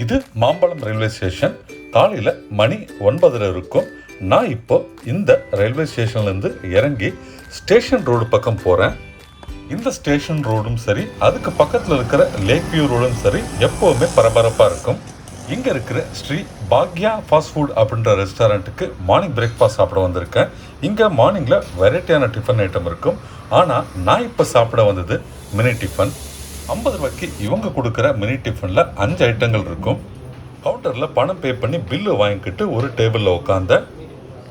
இது மாம்பழம் railway station. காலையில் மணி 9 இருக்கும். நான் இப்போ இந்த ரயில்வே ஸ்டேஷன்லேருந்து இறங்கி ஸ்டேஷன் ரோடு பக்கம் போகிறேன். இந்த ஸ்டேஷன் ரோடும் சரி, அதுக்கு பக்கத்தில் இருக்கிற லேக் வியூ ரோடும் சரி, எப்போவுமே பரபரப்பாக இருக்கும். இங்கே இருக்கிற ஸ்ரீ பாக்யா ஃபாஸ்ட் ஃபுட் அப்படின்ற ரெஸ்டாரண்ட்டுக்கு மார்னிங் பிரேக்ஃபாஸ்ட் சாப்பிட வந்திருக்கேன். இங்கே மார்னிங்கில் வெரைட்டியான டிஃபன் ஐட்டம் இருக்கும். ஆனால் நான் இப்போ சாப்பிட வந்தது மினி டிஃபன். 50 ரூபாய்க்கு இவங்க கொடுக்குற மினி டிஃபனில் 5 ஐட்டங்கள் இருக்கும். கவுண்டரில் பணம் பே பண்ணி பில்லு வாங்கிக்கிட்டு ஒரு டேபிளில் உட்காந்த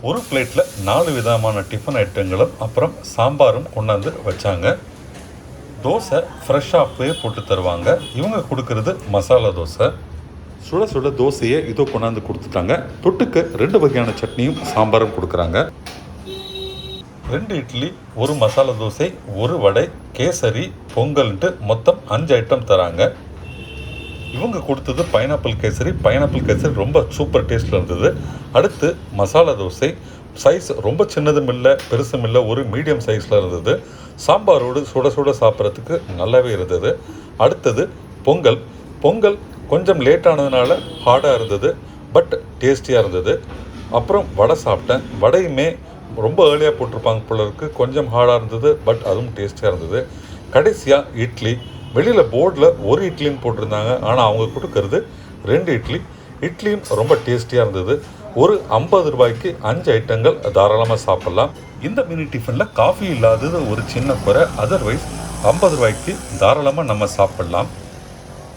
ஒரு பிளேட்டில் 4 விதமான டிஃபன் ஐட்டங்களும் அப்புறம் சாம்பாரும் கொண்டாந்து வச்சாங்க. தோசை ஃப்ரெஷ்ஷாகவே போட்டு தருவாங்க. இவங்க கொடுக்கறது மசாலா தோசை. சுட சுட தோசையை இதோ கொண்டாந்து கொடுத்துட்டாங்க. தொட்டுக்கு 2 வகையான சட்னியும் சாம்பாரும் கொடுக்குறாங்க. 2 இட்லி, 1 மசாலா தோசை, 1 வடை, கேசரி, பொங்கல்ன்ட்டு மொத்தம் 5 ஐட்டம் தராங்க. இவங்க கொடுத்தது பைனாப்பிள் கேசரி. பைனாப்பிள் கேசரி ரொம்ப சூப்பர் டேஸ்ட்டில் இருந்தது. அடுத்து மசாலா தோசை. சைஸ் ரொம்ப சின்னதும் இல்லை பெருசும் இல்லை, ஒரு மீடியம் சைஸில் இருந்தது. சாம்பாரோடு சுட சுட சாப்பிட்றதுக்கு நல்லாவே இருந்தது. அடுத்தது பொங்கல். பொங்கல் கொஞ்சம் லேட்டானதுனால ஹார்டாக இருந்தது, பட் டேஸ்டியாக இருந்தது. அப்புறம் வடை சாப்பிட்டேன். வடையுமே ரொம்ப ஏர்லியாக போட்டிருப்பாங்க போல இருக்குது, கொஞ்சம் ஹார்டாக இருந்தது, பட் அதுவும் டேஸ்டியாக இருந்தது. கடைசியாக இட்லி. வெளியில் போர்டில் 1 இட்லின்னு போட்டிருந்தாங்க, ஆனால் அவங்க கொடுக்கறது 2 இட்லி. இட்லியும் ரொம்ப டேஸ்டியாக இருந்தது. ஒரு 50 ரூபாய்க்கு 5 ஐட்டங்கள் தாராளமாக சாப்பிட்லாம். இந்த மினி டிஃபனில் காஃபி இல்லாதது ஒரு சின்ன குறை. அதர்வைஸ் 50 ரூபாய்க்கு தாராளமாக நம்ம சாப்பிட்லாம்.